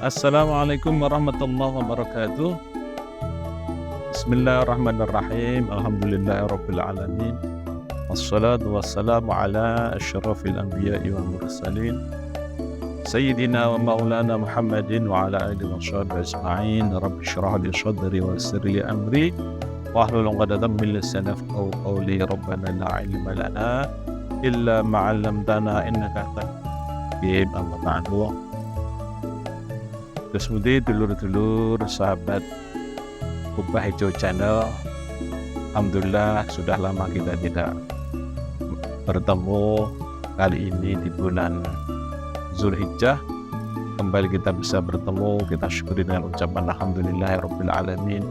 Assalamualaikum warahmatullahi wabarakatuh. Bismillahirrahmanirrahim. Alhamdulillahirabbil alamin. Wassalatu wassalamu ala asyrafil anbiya'i wal mursalin. Sayyidina wa maulana Muhammadin wa ala alihi washabbihi ajma'in. Rabbi shrah li sadri wa yassir li amri wahlul 'uqdatam min lisani yafqahu qawli. Rabbana la ilma lana illa ma 'allamtana innaka antal hakim. Amma ba'du. Terus kemudian dulur-dulur sahabat Kubah Hijau Channel, alhamdulillah sudah lama kita tidak bertemu. Kali ini di bulan Zulhijjah kembali kita bisa bertemu. Kita syukuri dengan ucapan alhamdulillahirabbil alamin.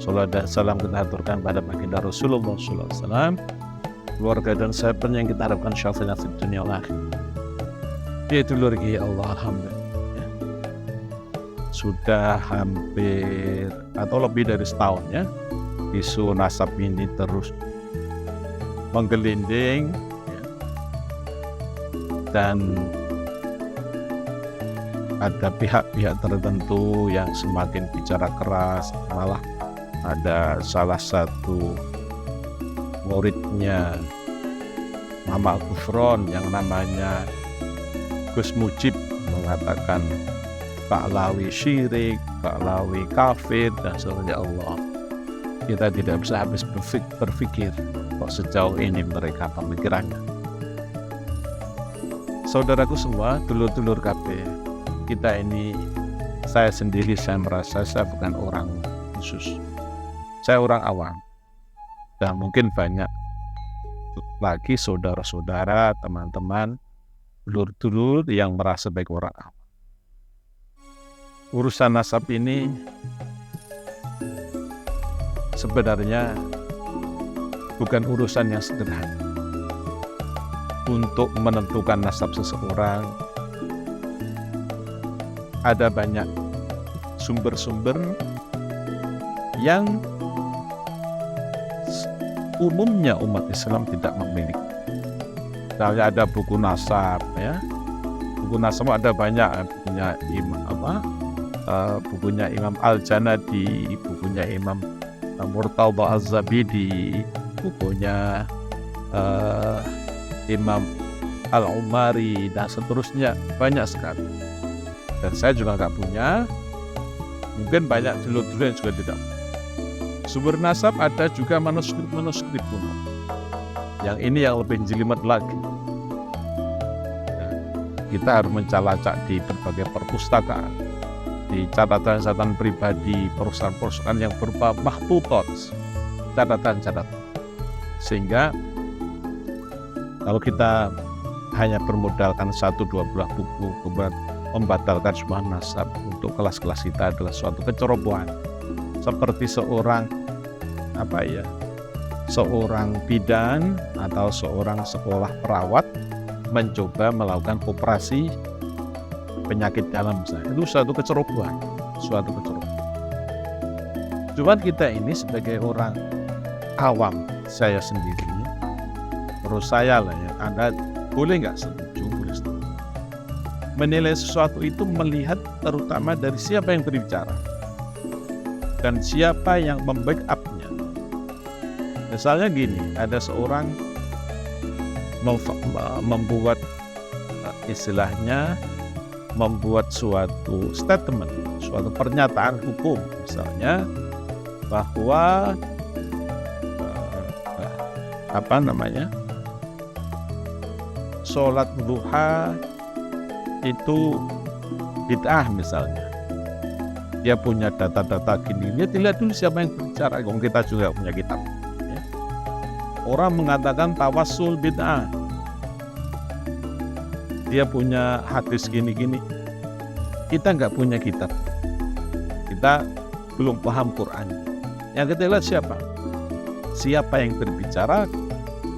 Salawat dan salam kita aturkan pada baginda Rasulullah sallallahu alaihi wasallam, keluarga dan sahabat yang kita harapkan syafaatnya di dunia wal akhirat. Yaitu dulur Allah, alhamdulillah sudah hampir atau lebih dari setahun ya, isu nasab ini terus menggelinding ya. Dan ada pihak-pihak tertentu yang semakin bicara keras. Malah ada salah satu muridnya Mama Gufron yang namanya Gus Mujib mengatakan Baklawi syirik, baklawi kafir, dan seterusnya. Allah, kita tidak bisa habis berpikir kok sejauh ini mereka pemikirannya. Saudaraku semua, dulur-dulur KB, kita ini, saya sendiri, saya merasa saya bukan orang khusus. Saya orang awam. Dan mungkin banyak lagi saudara-saudara, teman-teman, dulur-dulur yang merasa baik orang awam. Urusan nasab ini sebenarnya bukan urusan yang sederhana. Untuk menentukan nasab seseorang ada banyak sumber-sumber yang umumnya umat Islam tidak memiliki. Misalnya ada buku nasab ya. Buku nasab ada banyak, bukunya Imam Al-Janadi, bukunya Imam Murtadha Az-Zabidi, bukunya Imam Al-Umari, dan seterusnya, banyak sekali. Dan saya juga nggak punya, mungkin banyak dulur-dulur yang juga tidak. Sumber nasab ada juga manuskrip kuno. Yang ini yang lebih jelimet lagi. Kita harus mencalacak di berbagai perpustakaan, di catatan-catatan pribadi, perusahaan-perusahaan yang berupa mahtutot, catatan-catatan. Sehingga kalau kita hanya bermodalkan 1-2 buah buku, kemudian membatalkan sebuah nasab untuk kelas-kelas kita adalah suatu kecerobohan. Seperti seorang bidan atau seorang sekolah perawat mencoba melakukan operasi penyakit dalam misalnya. Itu suatu kecerobohan. Cuman kita ini sebagai orang awam, saya sendiri, terus saya lah ya, Anda boleh nggak setuju, menilai sesuatu itu melihat terutama dari siapa yang berbicara dan siapa yang membackup-nya. Misalnya gini, ada seorang membuat membuat suatu statement, suatu pernyataan hukum, misalnya bahwa sholat duha itu bid'ah misalnya. Dia punya data-data gini, dia dilihat dulu siapa yang berbicara. Kita juga punya kitab. Orang mengatakan tawassul bid'ah, dia punya hadis gini-gini. Kita nggak punya kitab, kita belum paham Quran. Yang kita lihat siapa? siapa yang berbicara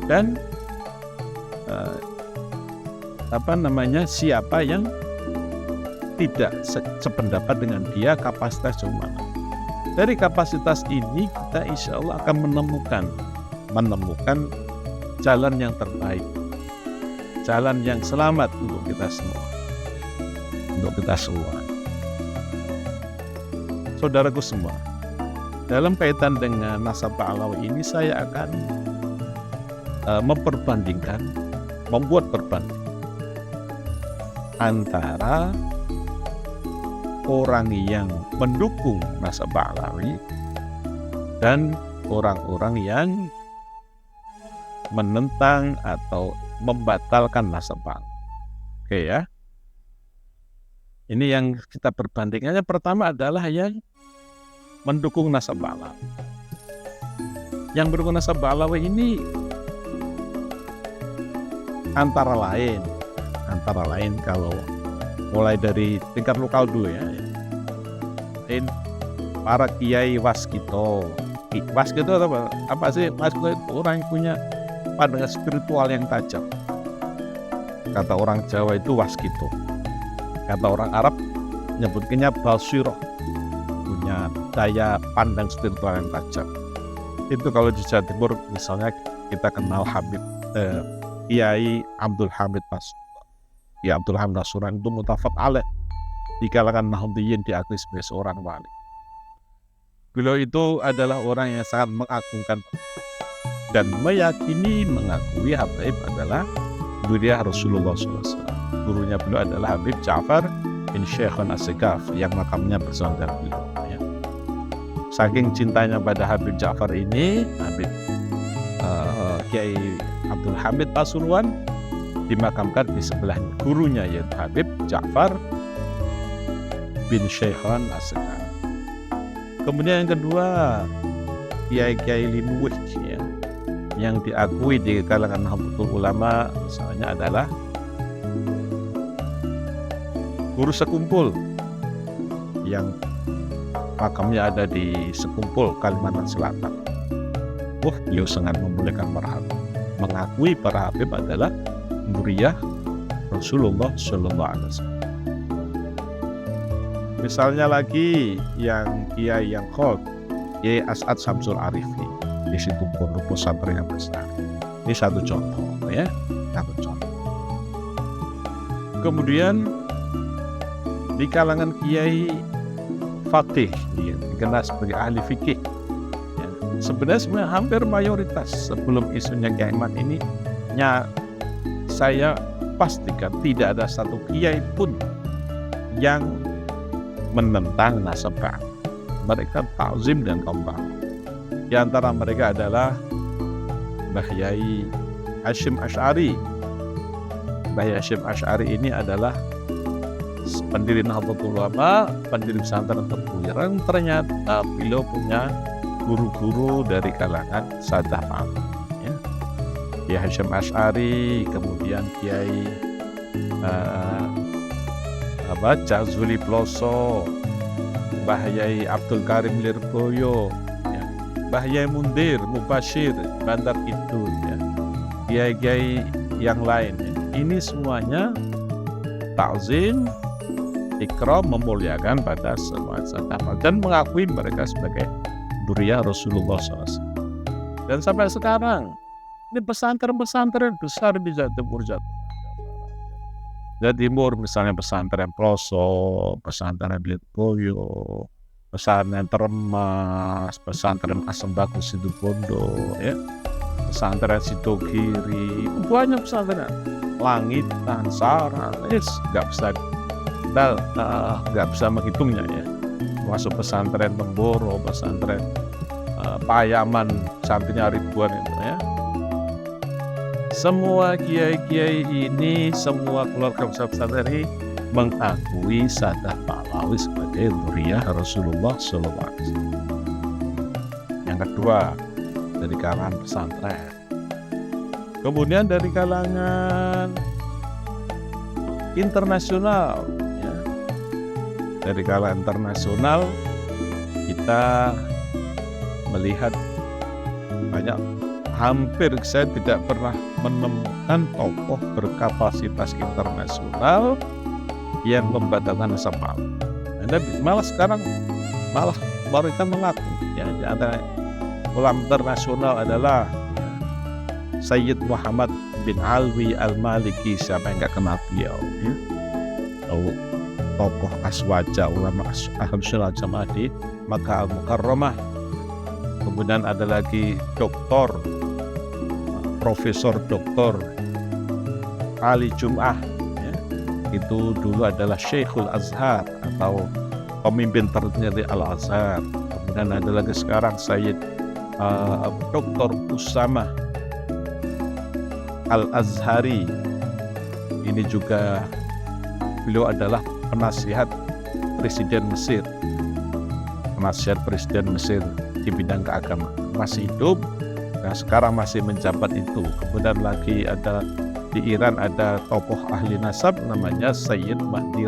dan siapa yang tidak sependapat dengan dia, kapasitas mana. Dari kapasitas ini kita insya Allah akan menemukan jalan yang terbaik, jalan yang selamat untuk kita semua. Saudaraku semua, dalam kaitan dengan nasabah alawi ini saya akan membuat perbandingan antara orang yang mendukung nasabah alawi dan orang-orang yang menentang atau membatalkan nasabah. Oke ya. Ini yang kita perbandingannya. Pertama adalah yang mendukung nasabah alawi. Yang mendukung nasabah alawi ini antara lain kalau mulai dari tingkat lokal dulu ya. Para kiai waskito. Waskito apa sih? Waskito itu orang yang punya pandangan spiritual yang tajam. Kata orang Jawa itu waskito. Kata orang Arab nyebutnya basiroh, punya daya pandang spiritual yang tajam. Itu kalau di Jawa Timur misalnya kita kenal Kiai Abdul Hamid Pasuruan. Kiai Abdul Hamid Pasuruan itu mutafaq alaih di kalangan Nahdliyin, diakui sebagai seorang wali. Beliau itu adalah orang yang sangat mengagungkan dan mengakui Habib adalah Duriah Rasulullah SAW. Gurunya beliau adalah Habib Ja'far bin Syekhun As-Sekaf yang makamnya bersama dengan beliau. Ya. Saking cintanya pada Habib Ja'far ini, Kiai Abdul Hamid Pasuruan dimakamkan di sebelah gurunya, yaitu Habib Ja'far bin Syekhun As-Sekaf. Kemudian yang kedua, Kiai Linuwih ya, yang diakui di kalangan Nahdlatul Ulama misalnya adalah Guru Sekumpul yang makamnya ada di Sekumpul, Kalimantan Selatan. Beliau sangat memuliakan para habib, mengakui para habib adalah Duriah Rasulullah Sallallahu Alaihi Wasallam. Misalnya lagi yang Kiai yang Khol, Kiai As'ad Samsul Arifi di situ pondok pesantren yang besar. Ini satu contoh ya, satu contoh. Kemudian di kalangan Kiai Fakih, dikenal sebagai ahli fikih. Ya, sebenarnya hampir mayoritas sebelum isunya Kiai Ahmad ini, saya pastikan tidak ada satu kiai pun yang menentang nasabah. Mereka ta'zim dan kembang. Di antara mereka adalah Mbah Yai Hasyim Asy'ari. Mbah Yai Hasyim Asy'ari ini adalah pendiri Nahdlatul Ulama, pendiri pesantren Tebu Ireng. Ternyata beliau punya guru-guru dari kalangan Sadah Paham. Ya. Kiai Hasyim Asy'ari, kemudian Kiai Jazuli Ploso, Mbah Yai Abdul Karim Lirboyo, ya. Mbah Yai Mundir Mubashir Bandar Kidul, ya. Kiai-kiai yang lain, ya. Ini semuanya ta'zim, ikram, memuliakan pada semua sahabat dan mengakui mereka sebagai Duriah Rasulullah SAW. Dan sampai sekarang ini pesantren-pesantren besar di Jawa Timur, Jawa Timur, misalnya pesantren Ploso, pesantren Lirboyo, pesantren Termas, pesantren Asembaku Situbondo, ya, pesantren Sidogiri, banyak pesantren, Langitan, Saran, nggak bisa menghitungnya ya. Masuk pesantren Temboro, pesantren Payaman, santrinya ribuan itu ya. Semua kiai-kiai ini, semua keluarga besar pesantren ini mengakui Sadah Pahlawi sebagai Duriah Rasulullah SAW. Yang kedua, dari kalangan pesantren. Kemudian dari kalangan internasional, ya. Dari kalangan internasional kita melihat banyak, hampir saya tidak pernah menemukan tokoh berkapasitas internasional yang membatalkan nasab Alawi. Anda malah sekarang baru kita mengaku ya, di antara ulama internasional adalah Sayyid Muhammad bin Alwi Al-Maliki. Siapa yang nggak kenal beliau ya? Tokoh aswaja ulama Ahlus Sunnah Jamaah di Makkah Al-Mukarramah. Kemudian ada lagi Profesor Doktor Ali Jum'ah ya. Itu dulu adalah Syekhul Azhar atau pemimpin tertinggi Al-Azhar. Kemudian ada lagi sekarang Sayyid Dr. Usama Al-Azhari. Ini juga beliau adalah penasihat Presiden Mesir di bidang keagamaan, masih hidup dan sekarang masih menjabat itu. Kemudian lagi ada di Iran ada tokoh ahli nasab namanya Sayyid Mahdi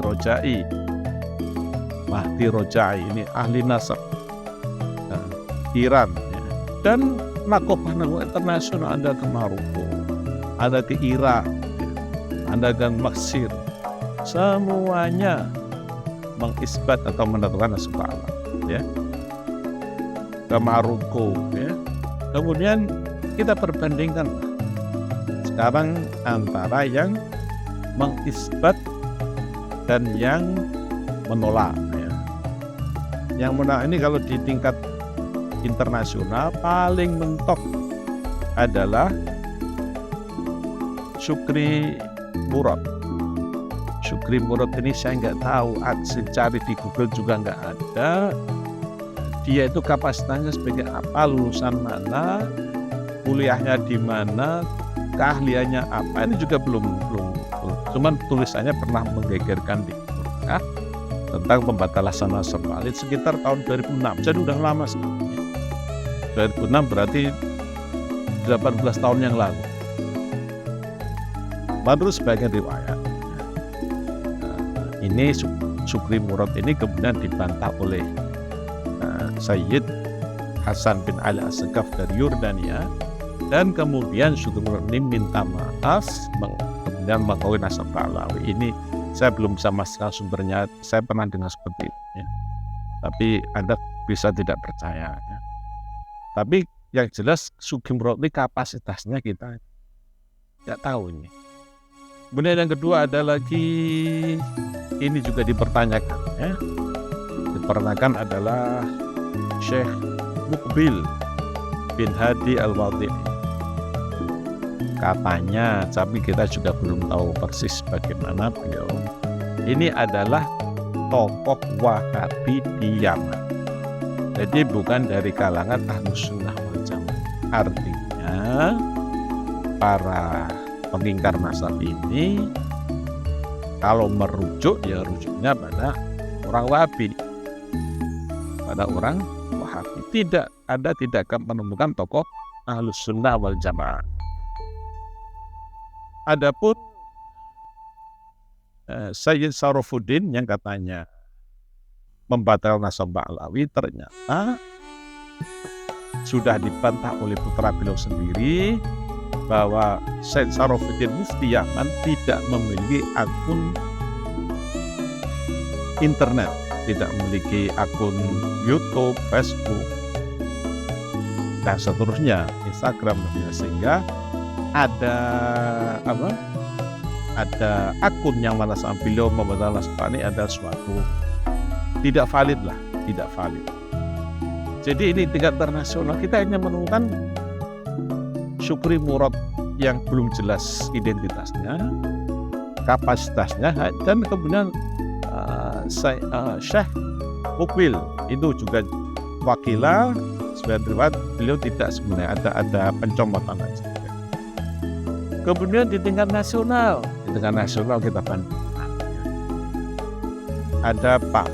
Rojai ini ahli nasab Iran ya. Dan nakoh-nakoh internasional ada ke Maroko, ada ke Irak ya. Ada ke Mesir, semuanya mengisbat atau menentukan nasab Alawi ya, ke Maroko ya. Kemudian kita perbandingkan sekarang antara yang mengisbat dan yang menolak ya. Yang menolak ini kalau di tingkat internasional paling mentok adalah Syukri Murad ini saya nggak tahu, cari di Google juga nggak ada. Dia itu kapasitasnya sebagai apa, lulusan mana, kuliahnya di mana, keahliannya apa, ini juga belum. Cuman tulisannya pernah menggegerkan di Google tentang pembatalan nasab Alawi sekitar tahun 2006. Jadi udah lama sekali. 2006 berarti 18 tahun yang lalu. Menurut sebagian riwayat, ini Syukri Murad ini kemudian dibantah oleh Sayyid Hasan bin Ali As-Sakaf dari Yordania, dan kemudian Syukri Murad ini minta maaf kemudian mengakui nasab Alawi. Ini saya belum bisa masukkan sumbernya, saya pernah dengar seperti itu ya. Tapi Anda bisa tidak percaya ya. Tapi yang jelas Syukri Murad ini kapasitasnya kita tidak tahu ini. Kemudian yang kedua ada lagi, ini juga dipertanyakan ya. Dipertanyakan adalah Syekh Muqbil bin Hadi Al-Wadhi'i. Katanya, tapi kita juga belum tahu persis bagaimana beliau. Ini adalah tokoh Wahabi di Yaman. Jadi bukan dari kalangan Ahlus Sunnah wal Jamaah. Artinya para pengingkar nasab ini kalau merujuk ya rujuknya pada orang Wahabi, tidak akan menemukan tokoh Ahlus Sunnah wal Jamaah. Adapun Sayyid Sarafuddin yang katanya membatalkan nasab Alawi, ternyata sudah dibantah oleh putra beliau sendiri bahwa Sayyid Sarafuddin Mufti Yaman tidak memiliki akun internet, tidak memiliki akun YouTube, Facebook, dan seterusnya, Instagram, sehingga ada akun yang mana saat beliau membatalkan nasab ini ada suatu tidak valid. Jadi ini tingkat internasional kita hanya menemukan Syukri Murad yang belum jelas identitasnya, kapasitasnya, dan kemudian Syekh Muqbil itu juga wakilah sebagai riwayat beliau tidak sebenarnya ada pencopotan aja. Kemudian di tingkat nasional kita bandingkan. Ada Pak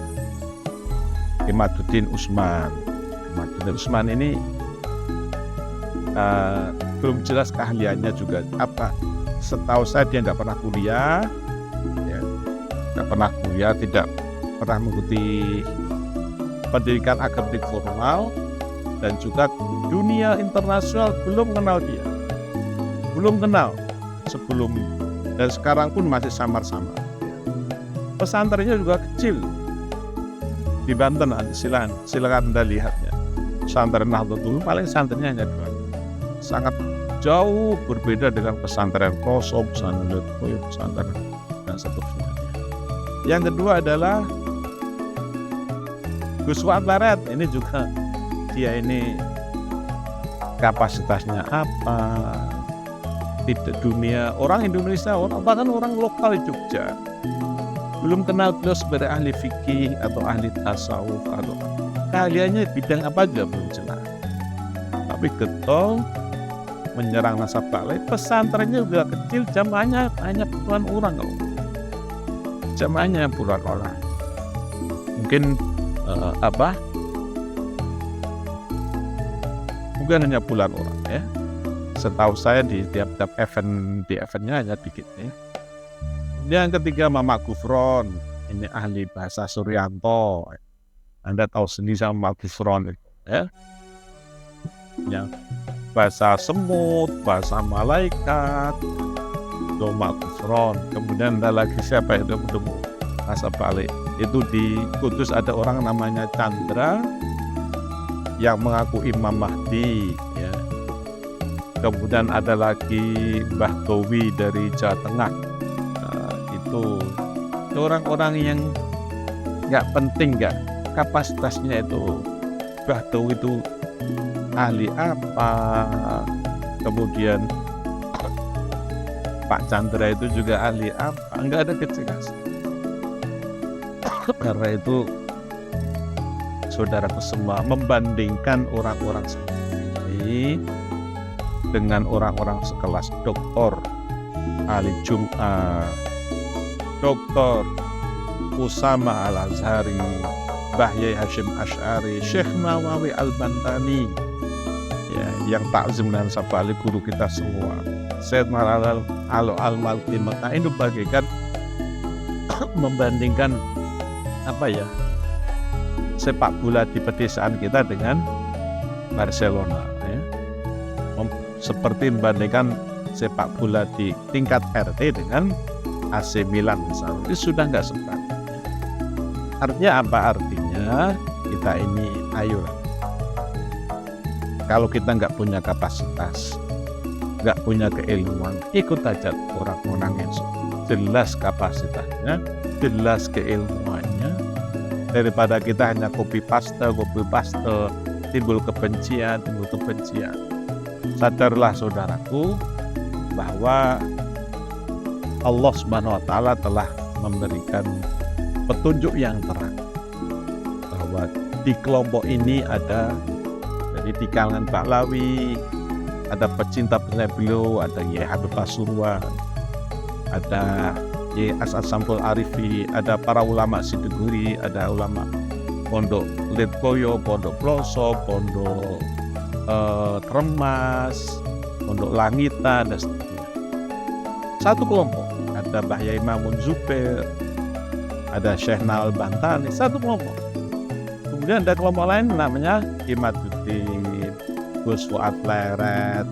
Imaduddin Usman. Usman ini belum jelas keahliannya juga apa. Setahu saya dia nggak pernah kuliah, tidak pernah mengikuti pendidikan akademik formal, dan juga dunia internasional belum kenal dia, belum kenal sebelum, dan sekarang pun masih samar-samar. Pesantrennya juga kecil di Banten, silakan Anda lihatnya. Pesantren Nahdlatul paling santrinya hanya 2, sangat jauh berbeda dengan pesantren Pelosok, pesantren Lirboyo, pesantren dan seterusnya. Yang kedua adalah Gus Watlaret, ini juga dia ini kapasitasnya apa, tidak dunia orang Indonesia, bahkan orang lokal Jogja belum kenal beliau sebagai ahli fikih atau ahli tasawuf atau keahliannya bidang apa aja belum jelas. Tapi getol menyerang nasab balik, pesantrennya juga kecil, jamaahnya hanya puluhan orang kalau. Jamaahnya puluhan orang. Mungkin bukan hanya puluhan orang ya. Setahu saya di tiap-tiap eventnya hanya dikit ya. Yang ketiga Mama Gufron, ini ahli bahasa Suryanto. Anda tahu sendiri sama Mama Gufron itu ya. Yang bahasa semut, bahasa malaikat, Mama Gufron. Kemudian ada lagi siapa itu bahasa balik. Itu di Kudus ada orang namanya Chandra yang mengaku Imam Mahdi ya. Kemudian ada lagi Mbah Towi dari Jawa Tengah. Itu orang-orang yang nggak penting, nggak kapasitasnya itu. Mbah Towi itu ahli apa, kemudian Pak Chandra itu juga ahli apa, nggak ada kejelasan. Karena itu saudaraku semua, membandingkan orang-orang seperti ini dengan orang-orang sekelas Dr. Ali Jum'ah, Dr. Usama Al-Azhari, Mbah Yai Hashim Asy'ari, Syekh Nawawi Al-Bantani ya, yang takzim dan sabali guru kita semua, Syed Malal Al-Malki Mekah. Ini bagaikan membandingkan apa ya, sepak bola di pedesaan kita dengan Barcelona ya. Seperti membandingkan sepak bola di tingkat RT dengan AC Milan misalnya, itu sudah nggak sempat. Artinya apa? Artinya kita ini ayolah, kalau kita nggak punya kapasitas, nggak punya keilmuan, ikut aja orang-orang yang jelas kapasitasnya, jelas keilmuannya, daripada kita hanya copy paste, timbul kebencian. Sadarlah saudaraku bahwa Allah Subhanahu wa Ta'ala telah memberikan petunjuk yang terang bahwa di kelompok ini ada, jadi di kalangan Baklawi ada pecinta beliau, ada Yai Habib Pasuruan, ada Yai As'ad Samsul Arifi, ada para ulama Sideguri, ada ulama Pondok Lirboyo, Pondok Pelosok, Pondok Tremas, Pondok Langitan, dan seterusnya. Satu kelompok, ada Mbah Yai Mamun Zubair, ada Syekh Nal Bantani, satu kelompok. Kemudian ada kelompok lain namanya Imaduddin, Gus Fuad Leret,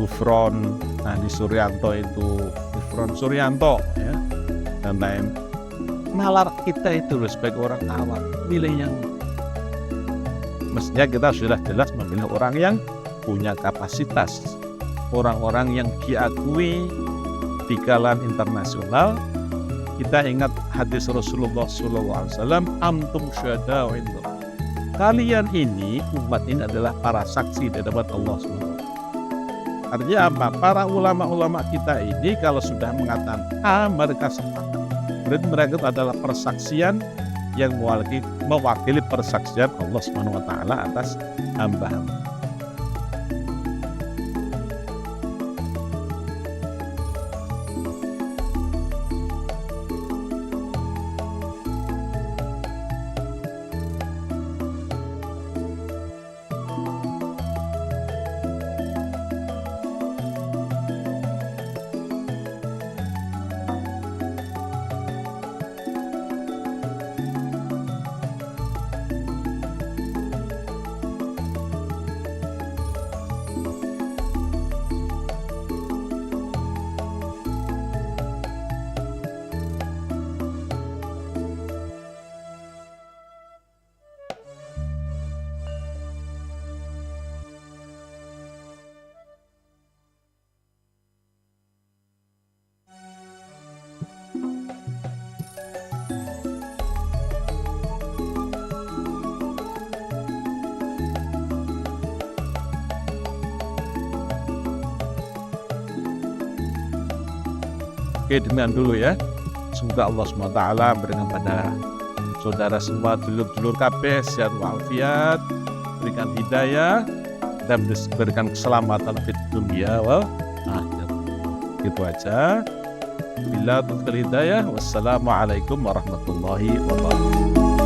Gufron, di Suryanto itu Gufron Suryanto ya, dan lain. Nalar kita itu sebagai orang awam, milih yang mestinya kita sudah jelas memilih orang yang punya kapasitas, orang-orang yang diakui di kalangan internasional. Kita ingat hadis Rasulullah SAW, antum syuhada wa indallah. Kalian ini, umat ini adalah para saksi di hadapan Allah SWT. Artinya apa? Para ulama-ulama kita ini kalau sudah mengatakan A, mereka sepakat. Berarti mereka itu adalah persaksian yang mewakili persaksian Allah Subhanahu wa Ta'ala atas hamba-hamba. Oke, demikian dulu ya. Semoga Allah SWT berikan pada saudara semua, dulur-dulur kabeh sehat walafiat, berikan hidayah dan berikan keselamatan di dunia wal akhirat. Gitu aja. Bila taufiq hidayah. Wassalamualaikum warahmatullahi wabarakatuh.